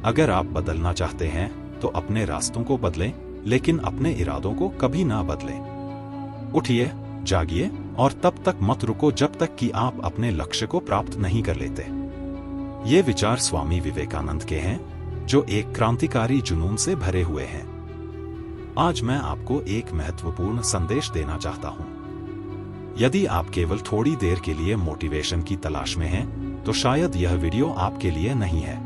अगर आप बदलना चाहते हैं तो अपने रास्तों को बदलें, लेकिन अपने इरादों को कभी ना बदलें। उठिए, जागिए और तब तक मत रुको जब तक कि आप अपने लक्ष्य को प्राप्त नहीं कर लेते। ये विचार स्वामी विवेकानंद के हैं, जो एक क्रांतिकारी जुनून से भरे हुए हैं। आज मैं आपको एक महत्वपूर्ण संदेश देना चाहता हूं। यदि आप केवल थोड़ी देर के लिए मोटिवेशन की तलाश में हैं, तो शायद यह वीडियो आपके लिए नहीं है।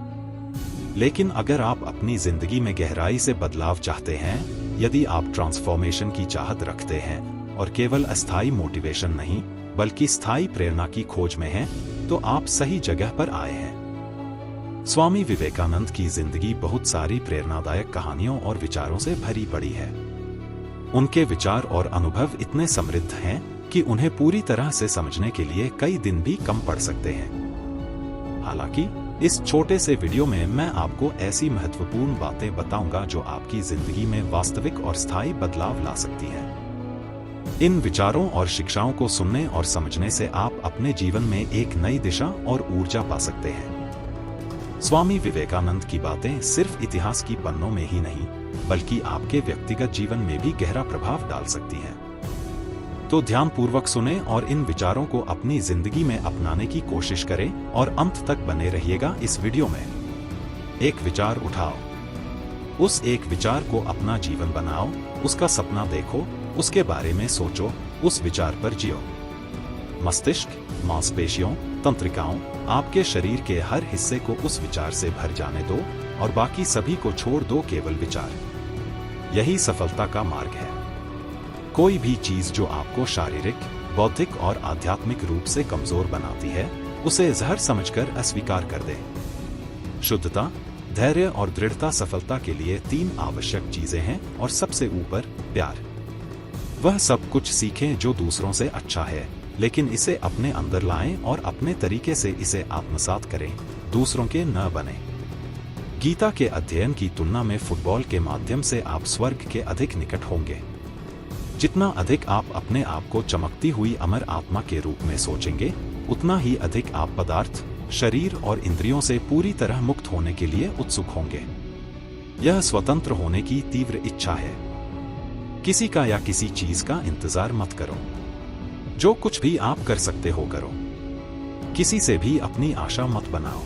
लेकिन अगर आप अपनी जिंदगी में गहराई से बदलाव चाहते हैं, यदि आप ट्रांसफॉर्मेशन की चाहत रखते हैं और केवल अस्थायी मोटिवेशन नहीं बल्कि स्थायी प्रेरणा की खोज में हैं, तो आप सही जगह पर आए हैं। स्वामी विवेकानंद की जिंदगी बहुत सारी प्रेरणादायक कहानियों और विचारों से भरी पड़ी है। उनके विचार और अनुभव इतने समृद्ध हैं कि उन्हें पूरी तरह से समझने के लिए कई दिन भी कम पड़ सकते हैं। हालांकि इस छोटे से वीडियो में मैं आपको ऐसी महत्वपूर्ण बातें बताऊंगा जो आपकी जिंदगी में वास्तविक और स्थायी बदलाव ला सकती हैं। इन विचारों और शिक्षाओं को सुनने और समझने से आप अपने जीवन में एक नई दिशा और ऊर्जा पा सकते हैं। स्वामी विवेकानंद की बातें सिर्फ इतिहास की पन्नों में ही नहीं, बल्कि आपके व्यक्तिगत जीवन में भी गहरा प्रभाव डाल सकती हैं। तो ध्यानपूर्वक सुने और इन विचारों को अपनी जिंदगी में अपनाने की कोशिश करें और अंत तक बने रहिएगा इस वीडियो में। एक विचार उठाओ, उस एक विचार को अपना जीवन बनाओ, उसका सपना देखो, उसके बारे में सोचो, उस विचार पर जियो। मस्तिष्क, मांसपेशियों, तंत्रिकाओं, आपके शरीर के हर हिस्से को उस विचार से भर जाने दो और बाकी सभी को छोड़ दो केवल विचार। यही सफलता का मार्ग है। कोई भी चीज जो आपको शारीरिक, बौद्धिक और आध्यात्मिक रूप से कमजोर बनाती है, उसे जहर समझकर अस्वीकार कर दे। शुद्धता, धैर्य और दृढ़ता सफलता के लिए 3 आवश्यक चीजें हैं और सबसे ऊपर प्यार। वह सब कुछ सीखें जो दूसरों से अच्छा है, लेकिन इसे अपने अंदर लाएं और अपने तरीके से इसे आत्मसात करें, दूसरों के न बने। गीता के अध्ययन की तुलना में फुटबॉल के माध्यम से आप स्वर्ग के अधिक निकट होंगे। जितना अधिक आप अपने आप को चमकती हुई अमर आत्मा के रूप में सोचेंगे, उतना ही अधिक आप पदार्थ, शरीर और इंद्रियों से पूरी तरह मुक्त होने के लिए उत्सुक होंगे। यह स्वतंत्र होने की तीव्र इच्छा है। किसी का या किसी चीज का इंतजार मत करो। जो कुछ भी आप कर सकते हो करो। किसी से भी अपनी आशा मत बनाओ।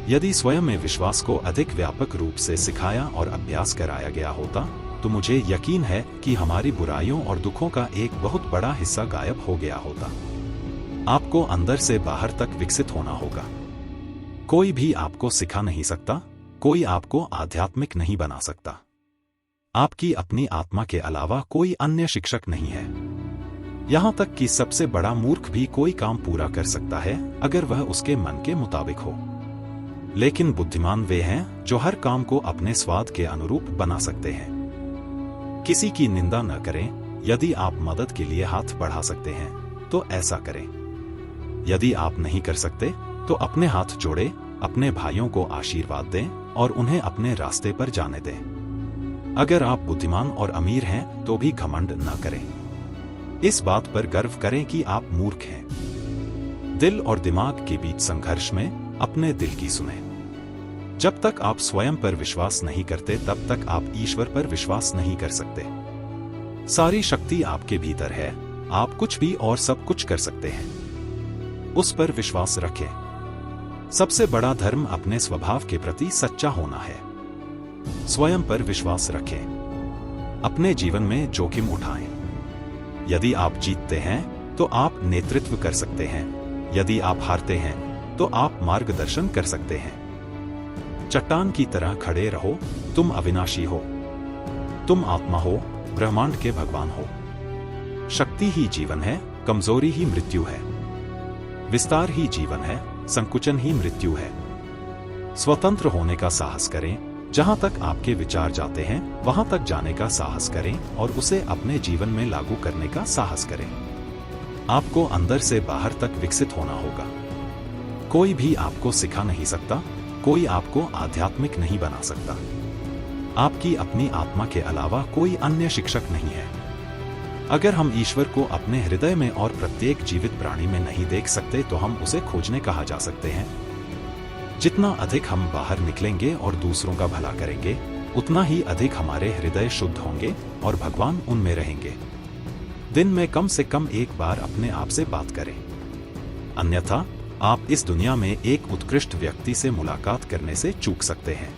यदि स्वयं में विश्वास को अधिक व्यापक रूप से सिखाया और अभ्यास कराया गया होता, तो मुझे यकीन है कि हमारी बुराइयों और दुखों का एक बहुत बड़ा हिस्सा गायब हो गया होता। आपको अंदर से बाहर तक विकसित होना होगा। कोई भी आपको सिखा नहीं सकता, कोई आपको आध्यात्मिक नहीं बना सकता। आपकी अपनी आत्मा के अलावा कोई अन्य शिक्षक नहीं है। यहां तक कि सबसे बड़ा मूर्ख भी कोई काम पूरा कर सकता है अगर वह उसके मन के मुताबिक हो। लेकिन बुद्धिमान वे हैं जो हर काम को अपने स्वाद के अनुरूप बना सकते हैं। किसी की निंदा न करें। यदि आप मदद के लिए हाथ बढ़ा सकते हैं तो ऐसा करें। यदि आप नहीं कर सकते तो अपने हाथ जोड़ें, अपने भाइयों को आशीर्वाद दें और उन्हें अपने रास्ते पर जाने दें। अगर आप बुद्धिमान और अमीर हैं तो भी घमंड न करें। इस बात पर गर्व करें कि आप मूर्ख हैं। दिल और दिमाग के बीच संघर्ष में अपने दिल की सुनें। जब तक आप स्वयं पर विश्वास नहीं करते, तब तक आप ईश्वर पर विश्वास नहीं कर सकते। सारी शक्ति आपके भीतर है। आप कुछ भी और सब कुछ कर सकते हैं। उस पर विश्वास रखें। सबसे बड़ा धर्म अपने स्वभाव के प्रति सच्चा होना है। स्वयं पर विश्वास रखें। अपने जीवन में जोखिम उठाएं। यदि आप जीतते हैं तो आप नेतृत्व कर सकते हैं। यदि आप हारते हैं तो आप मार्गदर्शन कर सकते हैं। चट्टान की तरह खड़े रहो। तुम अविनाशी हो। तुम आत्मा हो, ब्रह्मांड के भगवान हो। शक्ति ही जीवन है, कमजोरी ही मृत्यु है। विस्तार ही जीवन है, संकुचन ही मृत्यु है। स्वतंत्र होने का साहस करें। जहां तक आपके विचार जाते हैं, वहां तक जाने का साहस करें और उसे अपने जीवन में लागू करने का साहस करें। आपको अंदर से बाहर तक विकसित होना होगा। कोई भी आपको सिखा नहीं सकता, कोई आपको आध्यात्मिक नहीं बना सकता। आपकी अपनी आत्मा के अलावा कोई अन्य शिक्षक नहीं है। अगर हम ईश्वर को अपने हृदय में और प्रत्येक जीवित प्राणी में नहीं देख सकते, तो हम उसे खोजने कहाँ जा सकते हैं? जितना अधिक हम बाहर निकलेंगे और दूसरों का भला करेंगे, उतना ही अधिक हमारे हृदय शुद्ध होंगे और भगवान उनमें रहेंगे। दिन में कम से कम एक बार अपने आप से बात करें, अन्यथा आप इस दुनिया में एक उत्कृष्ट व्यक्ति से मुलाकात करने से चूक सकते हैं।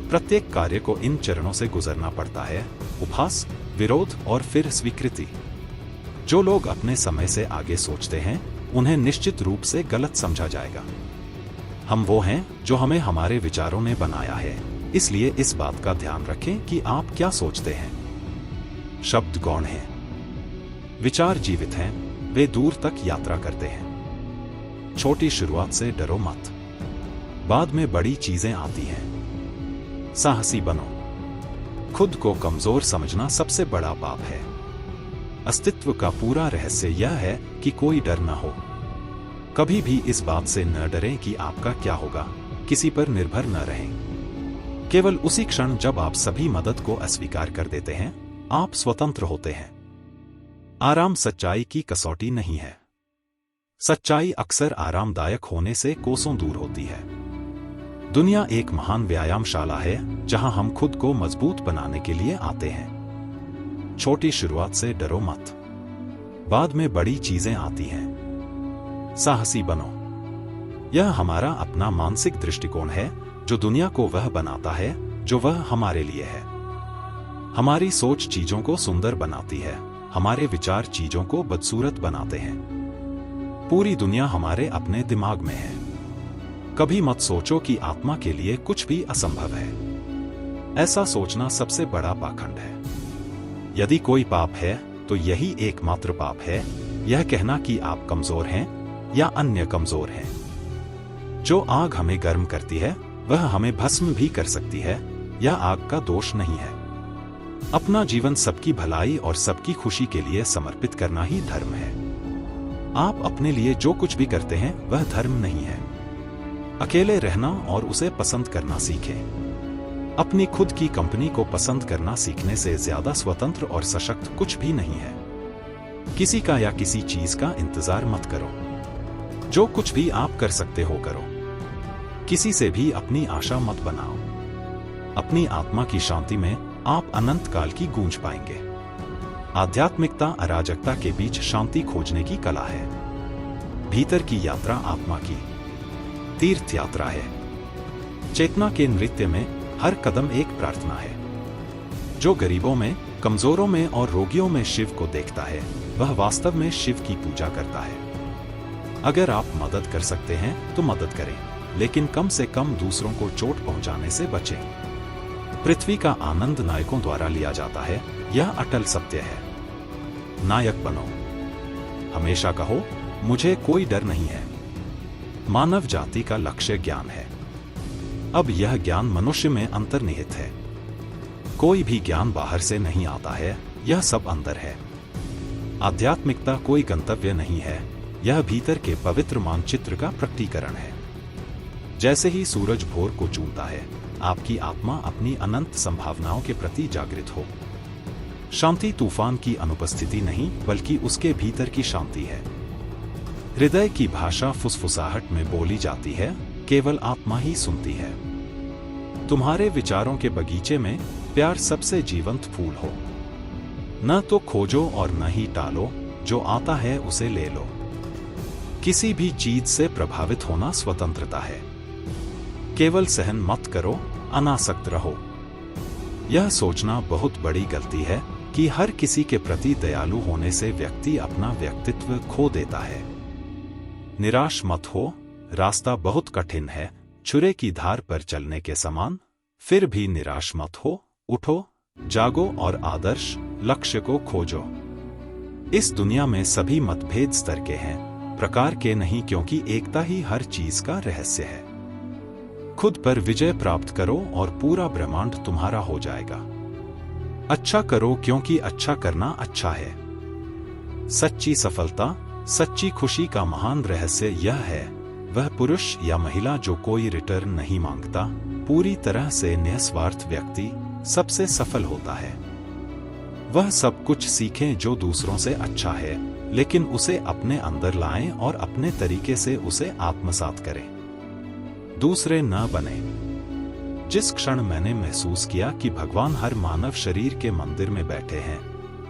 प्रत्येक कार्य को इन चरणों से गुजरना पड़ता है: उपहास, विरोध और फिर स्वीकृति। जो लोग अपने समय से आगे सोचते हैं, उन्हें निश्चित रूप से गलत समझा जाएगा। हम वो हैं जो हमें हमारे विचारों ने बनाया है, इसलिए इस बात का ध्यान रखें कि आप क्या सोचते हैं। शब्द गौण हैं, विचार जीवित हैं, वे दूर तक यात्रा करते हैं। छोटी शुरुआत से डरो मत, बाद में बड़ी चीजें आती हैं। साहसी बनो, खुद को कमजोर समझना सबसे बड़ा पाप है। अस्तित्व का पूरा रहस्य यह है कि कोई डर न हो। कभी भी इस बात से न डरें कि आपका क्या होगा, किसी पर निर्भर न रहें। केवल उसी क्षण जब आप सभी मदद को अस्वीकार कर देते हैं, आप स्वतंत्र होते हैं। आराम सच्चाई की कसौटी नहीं है। सच्चाई अक्सर आरामदायक होने से कोसों दूर होती है। दुनिया एक महान व्यायामशाला है जहां हम खुद को मजबूत बनाने के लिए आते हैं। छोटी शुरुआत से डरो मत, बाद में बड़ी चीजें आती हैं। साहसी बनो, यह हमारा अपना मानसिक दृष्टिकोण है जो दुनिया को वह बनाता है जो वह हमारे लिए है। हमारी सोच चीजों को सुंदर बनाती है, हमारे विचार चीजों को बदसूरत बनाते हैं। पूरी दुनिया हमारे अपने दिमाग में है। कभी मत सोचो कि आत्मा के लिए कुछ भी असंभव है। ऐसा सोचना सबसे बड़ा पाखंड है। यदि कोई पाप है तो यही एकमात्र पाप है, यह कहना कि आप कमजोर हैं या अन्य कमजोर हैं। जो आग हमें गर्म करती है वह हमें भस्म भी कर सकती है, यह आग का दोष नहीं है। अपना जीवन सबकी भलाई और सबकी खुशी के लिए समर्पित करना ही धर्म है। आप अपने लिए जो कुछ भी करते हैं वह धर्म नहीं है। अकेले रहना और उसे पसंद करना सीखें। अपनी खुद की कंपनी को पसंद करना सीखने से ज्यादा स्वतंत्र और सशक्त कुछ भी नहीं है। किसी का या किसी चीज का इंतजार मत करो। जो कुछ भी आप कर सकते हो करो। किसी से भी अपनी आशा मत बनाओ। अपनी आत्मा की शांति में आप अनंत काल की गूंज पाएंगे। आध्यात्मिकता अराजकता के बीच शांति खोजने की कला है। भीतर की यात्रा आत्मा की तीर्थ यात्रा है। चेतना के नृत्य में हर कदम एक प्रार्थना है। जो गरीबों में, कमजोरों में और रोगियों में शिव को देखता है, वह वास्तव में शिव की पूजा करता है। अगर आप मदद कर सकते हैं तो मदद करें, लेकिन कम से कम दूसरों को चोट पहुंचाने से बचें। पृथ्वी का आनंद नायकों द्वारा लिया जाता है, यह अटल सत्य है। नायक बनो। हमेशा कहो, मुझे कोई डर नहीं है। मानव जाति का लक्ष्य ज्ञान है। अब यह ज्ञान मनुष्य में अंतर्निहित है। कोई भी ज्ञान बाहर से नहीं आता है, यह सब अंदर है। आध्यात्मिकता कोई गंतव्य नहीं है, यह भीतर के पवित्र मानचित्र का प्रकटीकरण है। जैसे ही सूरज भोर को चूमता है, आपकी आत्मा अपनी अनंत संभावनाओं के प्रति जागृत हो। शांति तूफान की अनुपस्थिति नहीं, बल्कि उसके भीतर की शांति है। हृदय की भाषा फुसफुसाहट में बोली जाती है, केवल आत्मा ही सुनती है। तुम्हारे विचारों के बगीचे में प्यार सबसे जीवंत फूल हो। न तो खोजो और न ही टालो, जो आता है उसे ले लो। किसी भी चीज से प्रभावित होना स्वतंत्रता है। केवल सहन मत करो, अनासक्त रहो। यह सोचना बहुत बड़ी गलती है कि हर किसी के प्रति दयालु होने से व्यक्ति अपना व्यक्तित्व खो देता है। निराश मत हो, रास्ता बहुत कठिन है, छुरे की धार पर चलने के समान। फिर भी निराश मत हो, उठो, जागो और आदर्श लक्ष्य को खोजो। इस दुनिया में सभी मतभेद स्तर के हैं, प्रकार के नहीं, क्योंकि एकता ही हर चीज का रहस्य है। खुद पर विजय प्राप्त करो और पूरा ब्रह्मांड तुम्हारा हो जाएगा। अच्छा करो क्योंकि अच्छा करना अच्छा है। सच्ची सफलता, सच्ची खुशी का महान रहस्य यह है, वह पुरुष या महिला जो कोई रिटर्न नहीं मांगता, पूरी तरह से निस्वार्थ व्यक्ति सबसे सफल होता है। वह सब कुछ सीखें जो दूसरों से अच्छा है, लेकिन उसे अपने अंदर लाएं और अपने तरीके से उसे आत्मसात करें। दूसरे न बने। जिस क्षण मैंने महसूस किया कि भगवान हर मानव शरीर के मंदिर में बैठे हैं,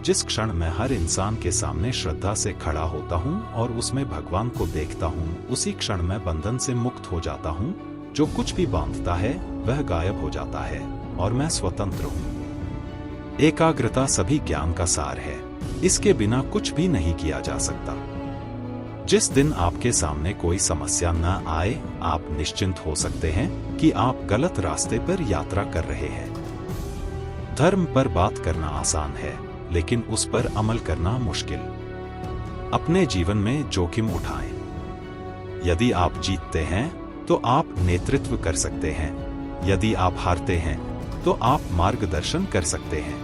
जिस क्षण मैं हर इंसान के सामने श्रद्धा से खड़ा होता हूँ और उसमें भगवान को देखता हूँ, उसी क्षण मैं बंधन से मुक्त हो जाता हूँ। जो कुछ भी बांधता है वह गायब हो जाता है और मैं स्वतंत्र हूँ। एकाग्रता सभी ज्ञान का सार है, इसके बिना कुछ भी नहीं किया जा सकता। जिस दिन आपके सामने कोई समस्या न आए, आप निश्चिंत हो सकते हैं कि आप गलत रास्ते पर यात्रा कर रहे हैं। धर्म पर बात करना आसान है, लेकिन उस पर अमल करना मुश्किल। अपने जीवन में जोखिम उठाएं। यदि आप जीतते हैं तो आप नेतृत्व कर सकते हैं, यदि आप हारते हैं तो आप मार्गदर्शन कर सकते हैं।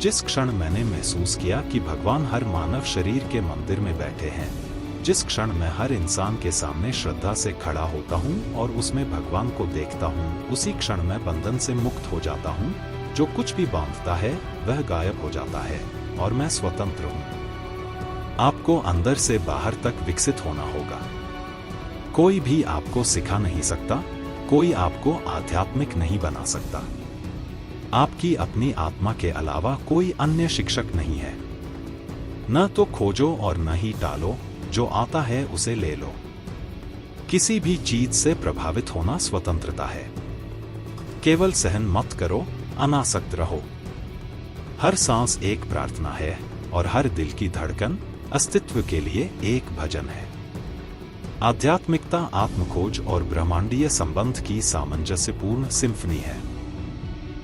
जिस क्षण मैंने महसूस किया कि भगवान हर मानव शरीर के मंदिर में बैठे हैं, जिस क्षण मैं हर इंसान के सामने श्रद्धा से खड़ा होता हूँ और उसमें भगवान को देखता हूँ, उसी क्षण मैं बंधन से मुक्त हो जाता हूँ। जो कुछ भी बांधता है वह गायब हो जाता है और मैं स्वतंत्र हूँ। आपको अंदर से बाहर तक विकसित होना होगा। कोई भी आपको सिखा नहीं सकता, कोई आपको आध्यात्मिक नहीं बना सकता। आपकी अपनी आत्मा के अलावा कोई अन्य शिक्षक नहीं है। न तो खोजो और न ही टालो, जो आता है उसे ले लो। किसी भी चीज से प्रभावित होना स्वतंत्रता है। केवल सहन मत करो, अनासक्त रहो। हर सांस एक प्रार्थना है और हर दिल की धड़कन अस्तित्व के लिए एक भजन है। आध्यात्मिकता आत्मखोज और ब्रह्मांडीय संबंध की सामंजस्यपूर्ण सिम्फनी है।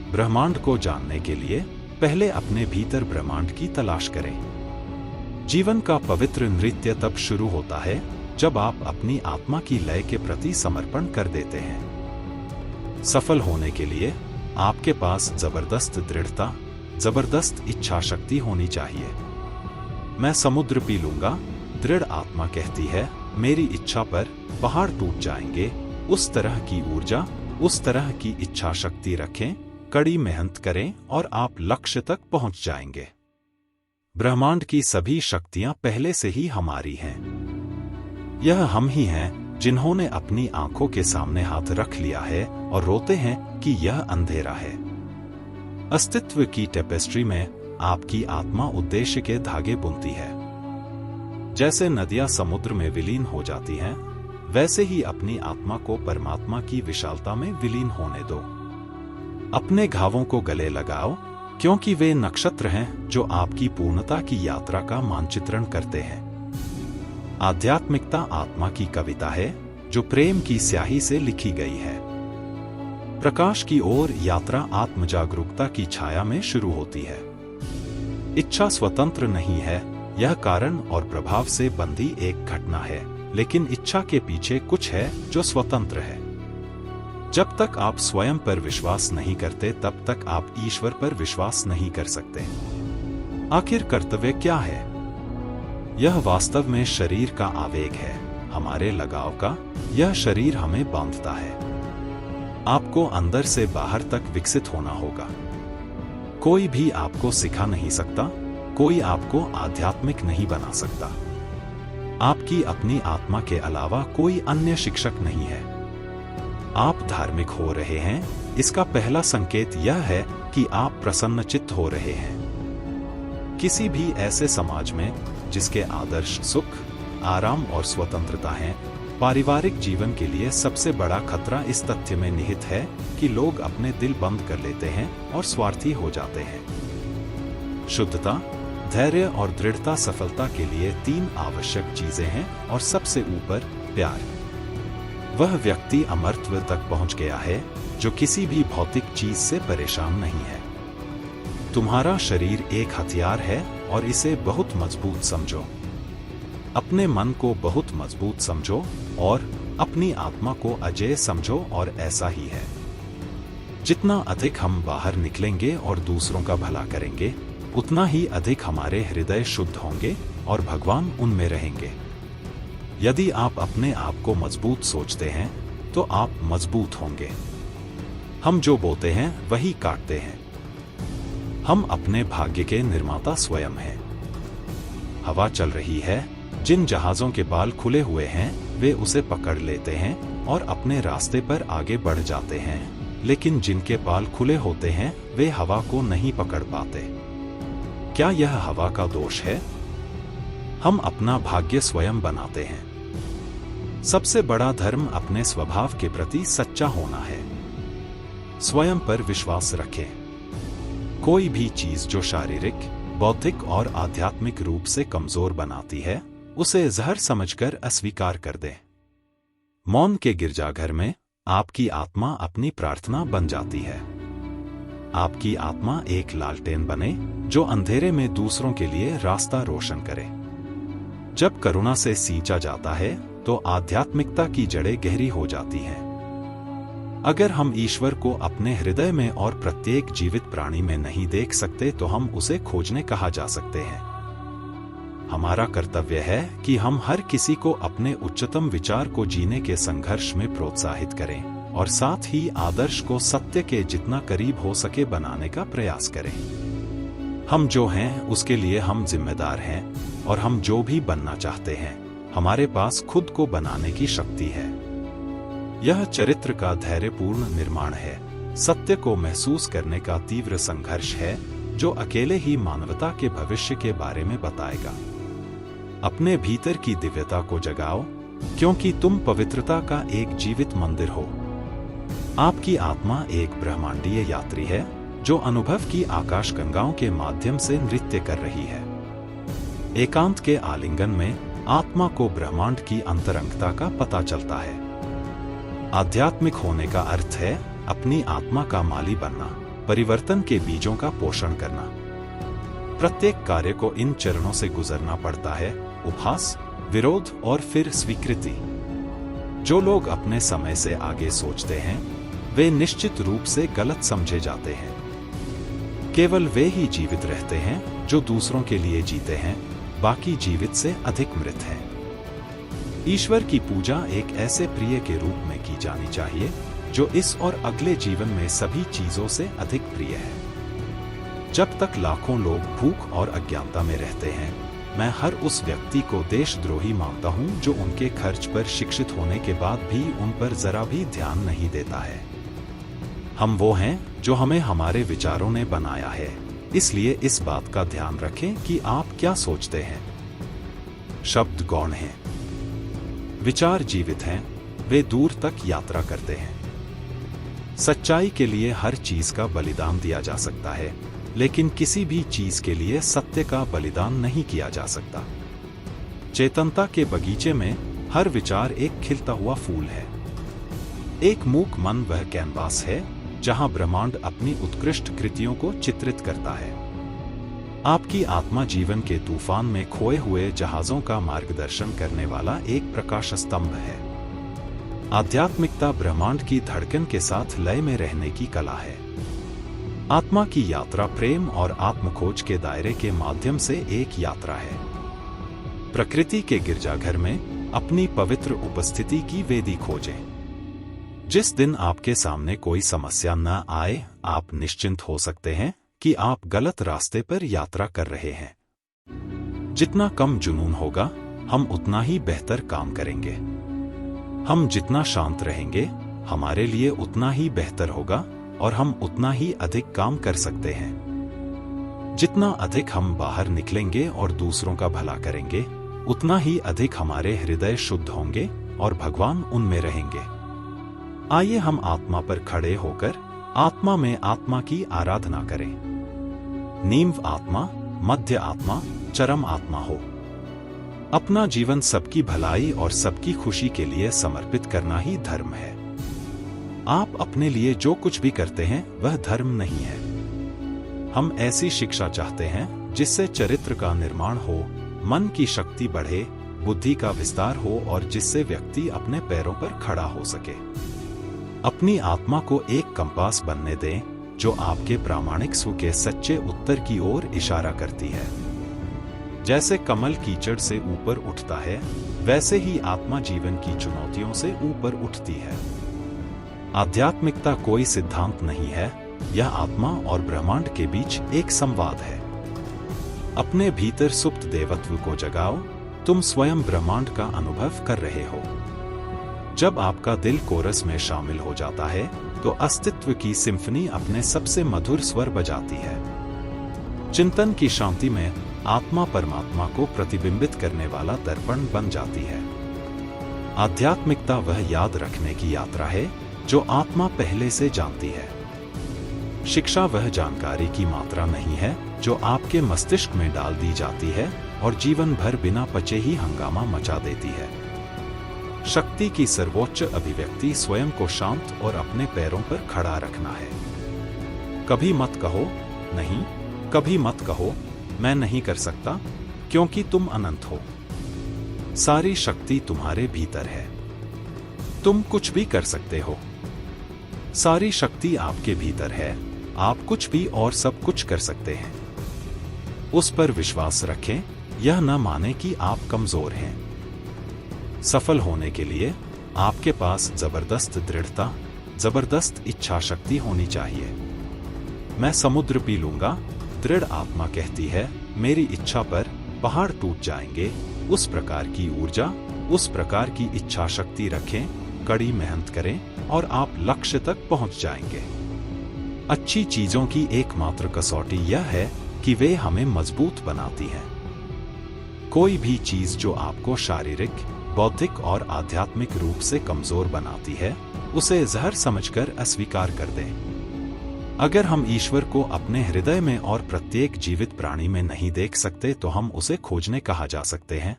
ब्रह्मांड को जानने के लिए पहले अपने भीतर ब्रह्मांड की तलाश करें। जीवन का पवित्र नृत्य तब शुरू होता है जब आप अपनी आत्मा की लय के प्रति समर्पण कर देते हैं। सफल होने के लिए आपके पास जबरदस्त दृढ़ता, जबरदस्त इच्छा शक्ति होनी चाहिए। मैं समुद्र पी लूंगा, दृढ़ आत्मा कहती है, मेरी इच्छा पर पहाड़ टूट जाएंगे। उस तरह की ऊर्जा, उस तरह की इच्छा शक्ति रखें, कड़ी मेहनत करें और आप लक्ष्य तक पहुंच जाएंगे। ब्रह्मांड की सभी शक्तियां पहले से ही हमारी हैं। यह हम ही हैं जिन्होंने अपनी आंखों के सामने हाथ रख लिया है और रोते हैं कि यह अंधेरा है। अस्तित्व की टेपेस्ट्री में आपकी आत्मा उद्देश्य के धागे बुनती है। जैसे नदियां समुद्र में विलीन हो जाती हैं, वैसे ही अपनी आत्मा को परमात्मा की विशालता में विलीन होने दो। अपने घावों को गले लगाओ, क्योंकि वे नक्षत्र हैं जो आपकी पूर्णता की यात्रा का मानचित्रण करते हैं। आध्यात्मिकता आत्मा की कविता है जो प्रेम की स्याही से लिखी गई है। प्रकाश की ओर यात्रा आत्मजागरूकता की छाया में शुरू होती है। इच्छा स्वतंत्र नहीं है, यह कारण और प्रभाव से बंधी एक घटना है, लेकिन इच्छा के पीछे कुछ है जो स्वतंत्र है। जब तक आप स्वयं पर विश्वास नहीं करते, तब तक आप ईश्वर पर विश्वास नहीं कर सकते। आखिर कर्तव्य क्या है? यह वास्तव में शरीर का आवेग है, हमारे लगाव का। यह शरीर हमें बांधता है। आपको अंदर से बाहर तक विकसित होना होगा। कोई भी आपको सिखा नहीं सकता, कोई आपको आध्यात्मिक नहीं बना सकता। आपकी अपनी आत्मा के अलावा कोई अन्य शिक्षक नहीं है। आप धार्मिक हो रहे हैं, इसका पहला संकेत यह है कि आप प्रसन्नचित्त हो रहे हैं। किसी भी ऐसे समाज में जिसके आदर्श सुख, आराम और स्वतंत्रता हैं, पारिवारिक जीवन के लिए सबसे बड़ा खतरा इस तथ्य में निहित है कि लोग अपने दिल बंद कर लेते हैं और स्वार्थी हो जाते हैं। शुद्धता, धैर्य और दृढ़ता सफलता के लिए 3 आवश्यक चीजें हैं, और सबसे ऊपर प्यार। वह व्यक्ति अमरत्व तक पहुंच गया है जो किसी भी भौतिक चीज से परेशान नहीं है। तुम्हारा शरीर एक हथियार है और इसे बहुत मजबूत समझो। अपने मन को बहुत मजबूत समझो और अपनी आत्मा को अजेय समझो, और ऐसा ही है। जितना अधिक हम बाहर निकलेंगे और दूसरों का भला करेंगे, उतना ही अधिक हमारे हृदय शुद्ध होंगे और भगवान उनमें रहेंगे। यदि आप अपने आप को मजबूत सोचते हैं तो आप मजबूत होंगे। हम जो बोते हैं वही काटते हैं। हम अपने भाग्य के निर्माता स्वयं हैं। हवा चल रही है, जिन जहाजों के बाल खुले हुए हैं वे उसे पकड़ लेते हैं और अपने रास्ते पर आगे बढ़ जाते हैं, लेकिन जिनके पाल खुले होते हैं वे हवा को नहीं पकड़ पाते। क्या यह हवा का दोष है? हम अपना भाग्य स्वयं बनाते हैं। सबसे बड़ा धर्म अपने स्वभाव के प्रति सच्चा होना है। स्वयं पर विश्वास रखें। कोई भी चीज जो शारीरिक, बौद्धिक और आध्यात्मिक रूप से कमजोर बनाती है, उसे जहर समझकर अस्वीकार कर दें। मौन के गिरजाघर में आपकी आत्मा अपनी प्रार्थना बन जाती है। आपकी आत्मा एक लालटेन बने जो अंधेरे में दूसरों के लिए रास्ता रोशन करे। जब करुणा से सींचा जाता है तो आध्यात्मिकता की जड़ें गहरी हो जाती हैं। अगर हम ईश्वर को अपने हृदय में और प्रत्येक जीवित प्राणी में नहीं देख सकते तो हम उसे खोजने कहाँ जा सकते हैं? हमारा कर्तव्य है कि हम हर किसी को अपने उच्चतम विचार को जीने के संघर्ष में प्रोत्साहित करें और साथ ही आदर्श को सत्य के जितना करीब हो सके बनाने का प्रयास करें। हम जो हैं उसके लिए हम जिम्मेदार हैं और हम जो भी बनना चाहते हैं हमारे पास खुद को बनाने की शक्ति है। यह चरित्र का धैर्यपूर्ण निर्माण है, सत्य को महसूस करने का तीव्र संघर्ष है जो अकेले ही मानवता के भविष्य के बारे में बताएगा। अपने भीतर की दिव्यता को जगाओ, क्योंकि तुम पवित्रता का एक जीवित मंदिर हो। आपकी आत्मा एक ब्रह्मांडीय यात्री है जो अनुभव की आकाशगंगाओं के माध्यम से नृत्य कर रही है। एकांत के आलिंगन में आत्मा को ब्रह्मांड की अंतरंगता का पता चलता है। आध्यात्मिक होने का अर्थ है अपनी आत्मा का माली बनना, परिवर्तन के बीजों का पोषण करना। प्रत्येक कार्य को इन चरणों से गुजरना पड़ता है: उपहास, विरोध और फिर स्वीकृति। जो लोग अपने समय से आगे सोचते हैं वे निश्चित रूप से गलत समझे जाते हैं। केवल वे ही जीवित रहते हैं जो दूसरों के लिए जीते हैं, बाकी जीवित से अधिक मृत हैं। ईश्वर की पूजा एक ऐसे प्रिय के रूप में की जानी चाहिए जो इस और अगले जीवन में सभी चीजों से अधिक प्रिय है। जब तक लाखों लोग भूख और अज्ञानता में रहते हैं, मैं हर उस व्यक्ति को देशद्रोही मानता हूं जो उनके खर्च पर शिक्षित होने के बाद भी उन पर जरा भी ध्यान नहीं देता है। हम वो हैं जो हमें हमारे विचारों ने बनाया है, इसलिए इस बात का ध्यान रखें कि आप क्या सोचते हैं। शब्द गौण हैं, विचार जीवित हैं, वे दूर तक यात्रा करते हैं। सच्चाई के लिए हर चीज का बलिदान दिया जा सकता है, लेकिन किसी भी चीज के लिए सत्य का बलिदान नहीं किया जा सकता। चेतनता के बगीचे में हर विचार एक खिलता हुआ फूल है। एक मूक मन वह कैनवास है जहां ब्रह्मांड अपनी उत्कृष्ट कृतियों को चित्रित करता है। आपकी आत्मा जीवन के तूफान में खोए हुए जहाजों का मार्गदर्शन करने वाला एक प्रकाश स्तंभ है। आध्यात्मिकता ब्रह्मांड की धड़कन के साथ लय में रहने की कला है। आत्मा की यात्रा प्रेम और आत्मखोज के दायरे के माध्यम से एक यात्रा है। प्रकृति के गिरजाघर में अपनी पवित्र उपस्थिति की वेदी खोजें। जिस दिन आपके सामने कोई समस्या न आए, आप निश्चिंत हो सकते हैं कि आप गलत रास्ते पर यात्रा कर रहे हैं। जितना कम जुनून होगा, हम उतना ही बेहतर काम करेंगे। हम जितना शांत रहेंगे, हमारे लिए उतना ही बेहतर होगा और हम उतना ही अधिक काम कर सकते हैं। जितना अधिक हम बाहर निकलेंगे और दूसरों का भला करेंगे, उतना ही अधिक हमारे हृदय शुद्ध होंगे और भगवान उनमें रहेंगे। आइए हम आत्मा पर खड़े होकर आत्मा में आत्मा की आराधना करें। नींव आत्मा, मध्य आत्मा, चरम आत्मा हो। अपना जीवन सबकी भलाई और सबकी खुशी के लिए समर्पित करना ही धर्म है। आप अपने लिए जो कुछ भी करते हैं वह धर्म नहीं है। हम ऐसी शिक्षा चाहते हैं जिससे चरित्र का निर्माण हो, मन की शक्ति बढ़े, बुद्धि का विस्तार हो और जिससे व्यक्ति अपने पैरों पर खड़ा हो सके। अपनी आत्मा को एक कंपास बनने दें जो आपके प्रामाणिक स्व के सच्चे उत्तर की ओर इशारा करती है। जैसे कमल कीचड़ से ऊपर उठता है, वैसे ही आत्मा जीवन की चुनौतियों से ऊपर उठती है। आध्यात्मिकता कोई सिद्धांत नहीं है, यह आत्मा और ब्रह्मांड के बीच एक संवाद है। अपने भीतर सुप्त देवत्व को जगाओ, तुम स्वयं ब्रह्मांड का अनुभव कर रहे हो। जब आपका दिल कोरस में शामिल हो जाता है तो अस्तित्व की सिम्फनी अपने सबसे मधुर स्वर बजाती है। चिंतन की शांति में आत्मा परमात्मा को प्रतिबिंबित करने वाला दर्पण बन जाती है। आध्यात्मिकता वह याद रखने की यात्रा है जो आत्मा पहले से जानती है। शिक्षा वह जानकारी की मात्रा नहीं है जो आपके मस्तिष्क में डाल दी जाती है और जीवन भर बिना पचे ही हंगामा मचा देती है। शक्ति की सर्वोच्च अभिव्यक्ति स्वयं को शांत और अपने पैरों पर खड़ा रखना है। कभी मत कहो नहीं, कभी मत कहो मैं नहीं कर सकता, क्योंकि तुम अनंत हो। सारी शक्ति तुम्हारे भीतर है, तुम कुछ भी कर सकते हो। सारी शक्ति आपके भीतर है, आप कुछ भी और सब कुछ कर सकते हैं। उस पर विश्वास रखें, यह न माने कि आप कमजोर हैं। सफल होने के लिए आपके पास जबरदस्त दृढ़ता, जबरदस्त इच्छा शक्ति होनी चाहिए। मैं समुद्र पी लूंगा, दृढ़ आत्मा कहती है, मेरी इच्छा पर पहाड़ टूट जाएंगे। उस प्रकार की ऊर्जा, उस प्रकार की इच्छा शक्ति रखें, कड़ी मेहनत करें और आप लक्ष्य तक पहुंच जाएंगे। अच्छी चीजों की एकमात्र कसौटी यह है कि वे हमें मजबूत बनाती हैं। कोई भी चीज जो आपको शारीरिक, बौद्धिक और आध्यात्मिक रूप से कमजोर बनाती है, उसे जहर समझकर अस्वीकार कर दें। अगर हम ईश्वर को अपने हृदय में और प्रत्येक जीवित प्राणी में नहीं देख सकते तो हम उसे खोजने कहाँ जा सकते हैं?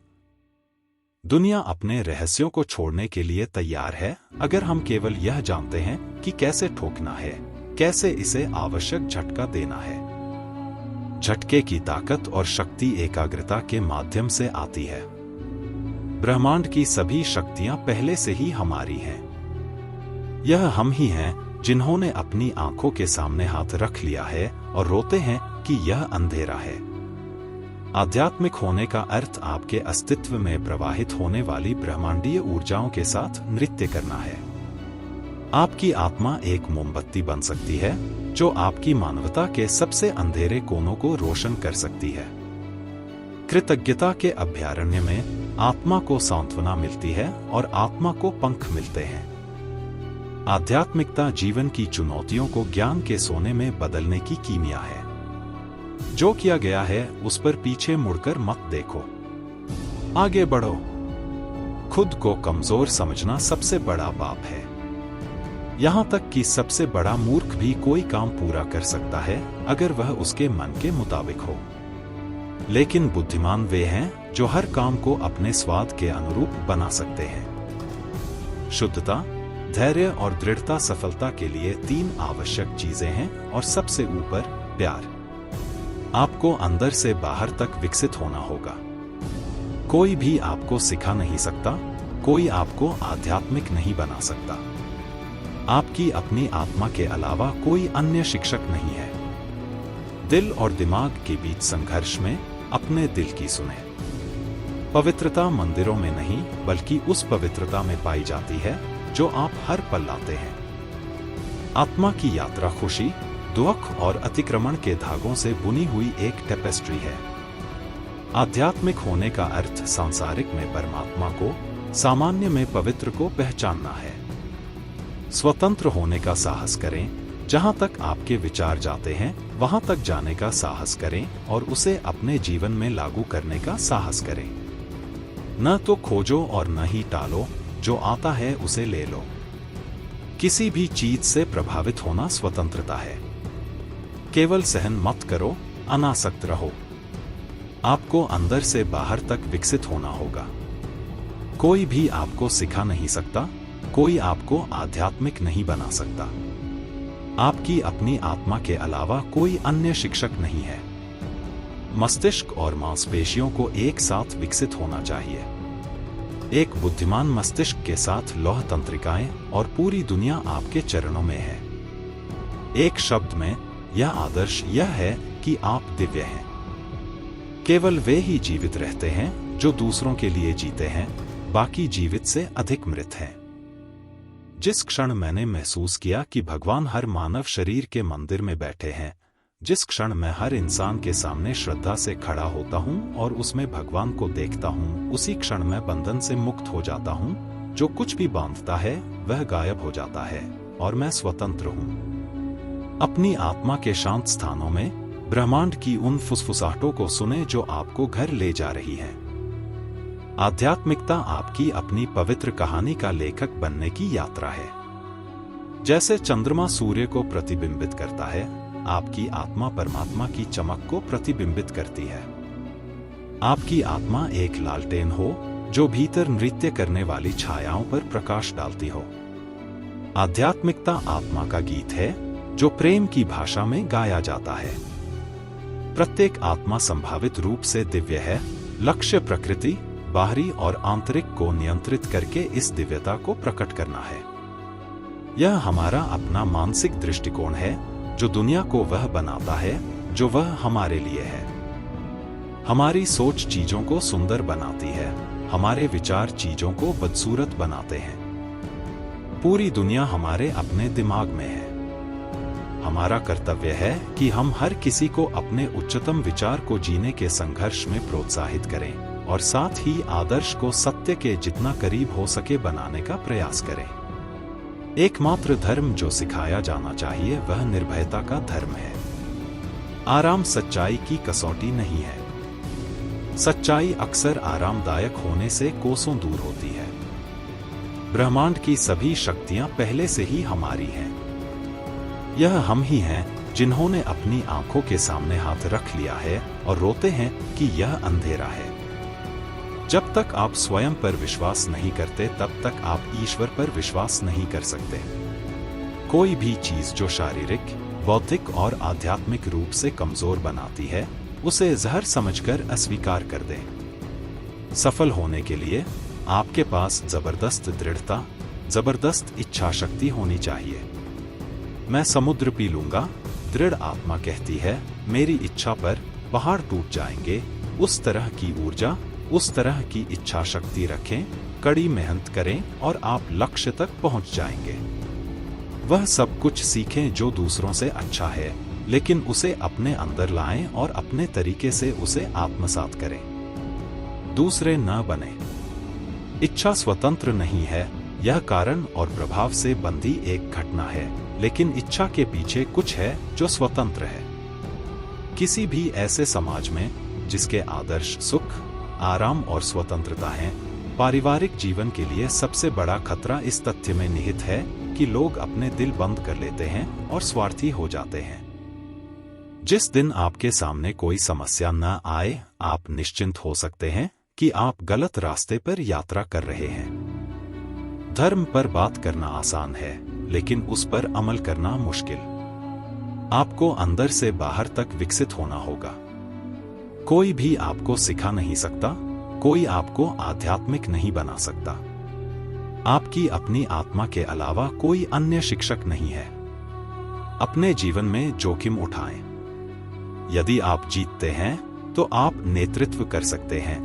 दुनिया अपने रहस्यों को छोड़ने के लिए तैयार है अगर हम केवल यह जानते हैं कि कैसे ठोकना है, कैसे इसे आवश्यक झटका देना है। झटके की ताकत और शक्ति एकाग्रता के माध्यम से आती है। ब्रह्मांड की सभी शक्तियां पहले से ही हमारी हैं। यह हम ही हैं जिन्होंने अपनी आंखों के सामने हाथ रख लिया है और रोते हैं कि यह अंधेरा है। आध्यात्मिक होने का अर्थ आपके अस्तित्व में प्रवाहित होने वाली ब्रह्मांडीय ऊर्जाओं के साथ नृत्य करना है। आपकी आत्मा एक मोमबत्ती बन सकती है जो आपकी मानवता के सबसे अंधेरे कोनों को रोशन कर सकती है। कृतज्ञता के अभयारण्य में आत्मा को सांत्वना मिलती है और आत्मा को पंख मिलते हैं। आध्यात्मिकता जीवन की चुनौतियों को ज्ञान के सोने में बदलने की कीमिया है। जो किया गया है उस पर पीछे मुड़कर मत देखो, आगे बढ़ो। खुद को कमजोर समझना सबसे बड़ा पाप है। यहां तक कि सबसे बड़ा मूर्ख भी कोई काम पूरा कर सकता है अगर वह उसके मन के मुताबिक हो। लेकिन बुद्धिमान वे हैं जो हर काम को अपने स्वाद के अनुरूप बना सकते हैं। शुद्धता, धैर्य और दृढ़ता सफलता के लिए 3 आवश्यक चीजें हैं और सबसे ऊपर प्यार। आपको अंदर से बाहर तक विकसित होना होगा। कोई भी आपको सिखा नहीं सकता, कोई आपको आध्यात्मिक नहीं बना सकता। आपकी अपनी आत्मा के अलावा कोई अन्य शिक्षक नहीं है। दिल और दिमाग के बीच संघर्ष में अपने दिल की सुने। पवित्रता मंदिरों में नहीं बल्कि उस पवित्रता में पाई जाती है जो आप हर पल लाते हैं। आत्मा की यात्रा खुशी, दुख और अतिक्रमण के धागों से बुनी हुई एक टेपेस्ट्री है। आध्यात्मिक होने का अर्थ सांसारिक में परमात्मा को, सामान्य में पवित्र को पहचानना है। स्वतंत्र होने का साहस करें। जहां तक आपके विचार जाते हैं वहां तक जाने का साहस करें और उसे अपने जीवन में लागू करने का साहस करें। न तो खोजो और न ही टालो, जो आता है उसे ले लो। किसी भी चीज से प्रभावित होना स्वतंत्रता है। केवल सहन मत करो, अनासक्त रहो। आपको अंदर से बाहर तक विकसित होना होगा। कोई भी आपको सिखा नहीं सकता, कोई आपको आध्यात्मिक नहीं बना सकता। आपकी अपनी आत्मा के अलावा कोई अन्य शिक्षक नहीं है। मस्तिष्क और मांसपेशियों को एक साथ विकसित होना चाहिए। एक बुद्धिमान मस्तिष्क के साथ लौह तंत्रिकाएं और पूरी दुनिया आपके चरणों में है। एक शब्द में यह आदर्श यह है कि आप दिव्य हैं। केवल वे ही जीवित रहते हैं जो दूसरों के लिए जीते हैं, बाकी जीवित से अधिक मृत हैं। जिस क्षण मैंने महसूस किया कि भगवान हर मानव शरीर के मंदिर में बैठे हैं, जिस क्षण मैं हर इंसान के सामने श्रद्धा से खड़ा होता हूं और उसमें भगवान को देखता हूं, उसी क्षण मैं बंधन से मुक्त हो जाता हूं, जो कुछ भी बांधता है वह गायब हो जाता है और मैं स्वतंत्र हूं। अपनी आत्मा के शांत स्थानों में ब्रह्मांड की उन फुसफुसाहटों को सुने जो आपको घर ले जा रही है। आध्यात्मिकता आपकी अपनी पवित्र कहानी का लेखक बनने की यात्रा है। जैसे चंद्रमा सूर्य को प्रतिबिंबित करता है, आपकी आत्मा परमात्मा की चमक को प्रतिबिंबित करती है। आपकी आत्मा एक लालटेन हो जो भीतर नृत्य करने वाली छायाओं पर प्रकाश डालती हो। आध्यात्मिकता आत्मा का गीत है जो प्रेम की भाषा में गाया जाता है। प्रत्येक आत्मा संभावित रूप से दिव्य है। लक्ष्य प्रकृति, बाहरी और आंतरिक को नियंत्रित करके इस दिव्यता को प्रकट करना है। यह हमारा अपना मानसिक दृष्टिकोण है जो दुनिया को वह बनाता है जो वह हमारे लिए है। हमारी सोच चीजों को सुंदर बनाती है, हमारे विचार चीजों को बदसूरत बनाते हैं। पूरी दुनिया हमारे अपने दिमाग में है। हमारा कर्तव्य है कि हम हर किसी को अपने उच्चतम विचार को जीने के संघर्ष में प्रोत्साहित करें और साथ ही आदर्श को सत्य के जितना करीब हो सके बनाने का प्रयास करें। एकमात्र धर्म जो सिखाया जाना चाहिए वह निर्भयता का धर्म है। आराम सच्चाई की कसौटी नहीं है। सच्चाई अक्सर आरामदायक होने से कोसों दूर होती है। ब्रह्मांड की सभी शक्तियां पहले से ही हमारी हैं। यह हम ही हैं जिन्होंने अपनी आंखों के सामने हाथ रख लिया है और रोते हैं कि यह अंधेरा है। जब तक आप स्वयं पर विश्वास नहीं करते तब तक आप ईश्वर पर विश्वास नहीं कर सकते। कोई भी चीज जो शारीरिक, बौद्धिक और आध्यात्मिक रूप से कमजोर बनाती है उसे जहर समझकर अस्वीकार कर दें। सफल होने के लिए आपके पास जबरदस्त दृढ़ता, जबरदस्त इच्छा शक्ति होनी चाहिए। मैं समुद्र पी लूंगा, दृढ़ आत्मा कहती है, मेरी इच्छा पर पहाड़ टूट जाएंगे। उस तरह की ऊर्जा, उस तरह की इच्छा शक्ति रखें, कड़ी मेहनत करें और आप लक्ष्य तक पहुंच जाएंगे। वह सब कुछ सीखें जो दूसरों से अच्छा है, लेकिन उसे अपने अंदर लाएं और अपने तरीके से उसे आत्मसात करें। दूसरे न बने। इच्छा स्वतंत्र नहीं है, यह कारण और प्रभाव से बंधी एक घटना है, लेकिन इच्छा के पीछे कुछ है जो स्वतंत्र है। किसी भी ऐसे समाज में जिसके आदर्श सुख, आराम और स्वतंत्रता हैं, पारिवारिक जीवन के लिए सबसे बड़ा खतरा इस तथ्य में निहित है कि लोग अपने दिल बंद कर लेते हैं और स्वार्थी हो जाते हैं। जिस दिन आपके सामने कोई समस्या न आए, आप निश्चिंत हो सकते हैं कि आप गलत रास्ते पर यात्रा कर रहे हैं। धर्म पर बात करना आसान है, लेकिन उस पर अमल करना मुश्किल। आपको अंदर से बाहर तक विकसित होना होगा। कोई भी आपको सिखा नहीं सकता, कोई आपको आध्यात्मिक नहीं बना सकता। आपकी अपनी आत्मा के अलावा कोई अन्य शिक्षक नहीं है। अपने जीवन में जोखिम उठाएं। यदि आप जीतते हैं तो आप नेतृत्व कर सकते हैं,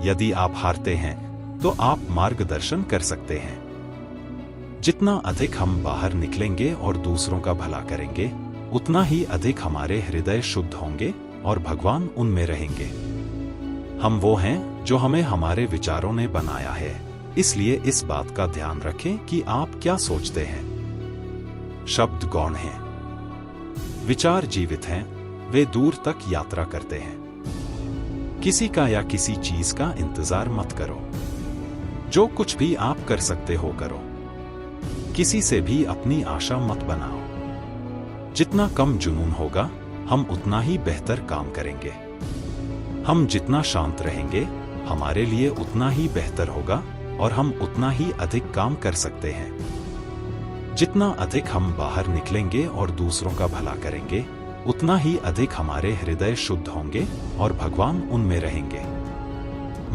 यदि आप हारते हैं तो आप मार्गदर्शन कर सकते हैं। जितना अधिक हम बाहर निकलेंगे और दूसरों का भला करेंगे, उतना ही अधिक हमारे हृदय शुद्ध होंगे और भगवान उनमें रहेंगे। हम वो हैं जो हमें हमारे विचारों ने बनाया है, इसलिए इस बात का ध्यान रखें कि आप क्या सोचते हैं। शब्द गौण हैं, विचार जीवित हैं, वे दूर तक यात्रा करते हैं। किसी का या किसी चीज का इंतजार मत करो। जो कुछ भी आप कर सकते हो करो। किसी से भी अपनी आशा मत बनाओ। जितना कम जुनून होगा, हम उतना ही बेहतर काम करेंगे। हम जितना शांत रहेंगे, हमारे लिए उतना ही बेहतर होगा और हम उतना ही अधिक काम कर सकते हैं। जितना अधिक हम बाहर निकलेंगे और दूसरों का भला करेंगे, उतना ही अधिक हमारे हृदय शुद्ध होंगे और भगवान उनमें रहेंगे।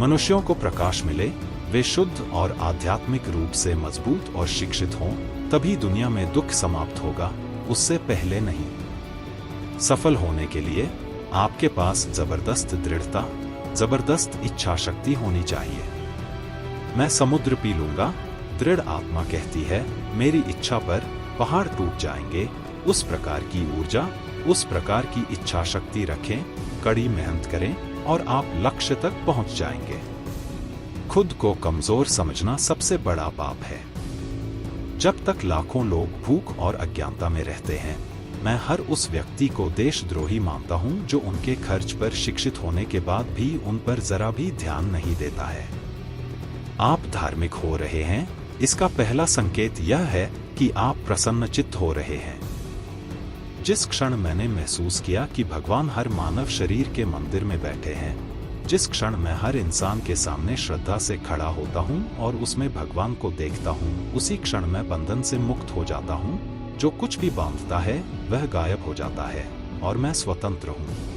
मनुष्यों को प्रकाश मिले, वे शुद्ध और आध्यात्मिक रूप से मजबूत और शिक्षित हों, तभी दुनिया में दुख समाप्त होगा, उससे पहले नहीं। सफल होने के लिए आपके पास जबरदस्त दृढ़ता, जबरदस्त इच्छा शक्ति होनी चाहिए। मैं समुद्र पी लूंगा, दृढ़ आत्मा कहती है, मेरी इच्छा पर पहाड़ टूट जाएंगे। उस प्रकार की ऊर्जा, उस प्रकार की इच्छा शक्ति रखें, कड़ी मेहनत करें और आप लक्ष्य तक पहुंच जाएंगे। खुद को कमजोर समझना सबसे बड़ा पाप है। जब तक लाखों लोग भूख और अज्ञानता में रहते हैं, मैं हर उस व्यक्ति को देशद्रोही मानता हूं जो उनके खर्च पर शिक्षित होने के बाद भी उन पर जरा भी ध्यान नहीं देता है। आप धार्मिक हो रहे हैं, इसका पहला संकेत यह है कि आप प्रसन्नचित्त हो रहे हैं। जिस क्षण मैंने महसूस किया कि भगवान हर मानव शरीर के मंदिर में बैठे हैं, जिस क्षण मैं हर इंसान के सामने श्रद्धा से खड़ा होता हूं और उसमें भगवान को देखता हूं, उसी क्षण मैं बंधन से मुक्त हो जाता हूं। जो कुछ भी बांधता है वह गायब हो जाता है और मैं स्वतंत्र हूं।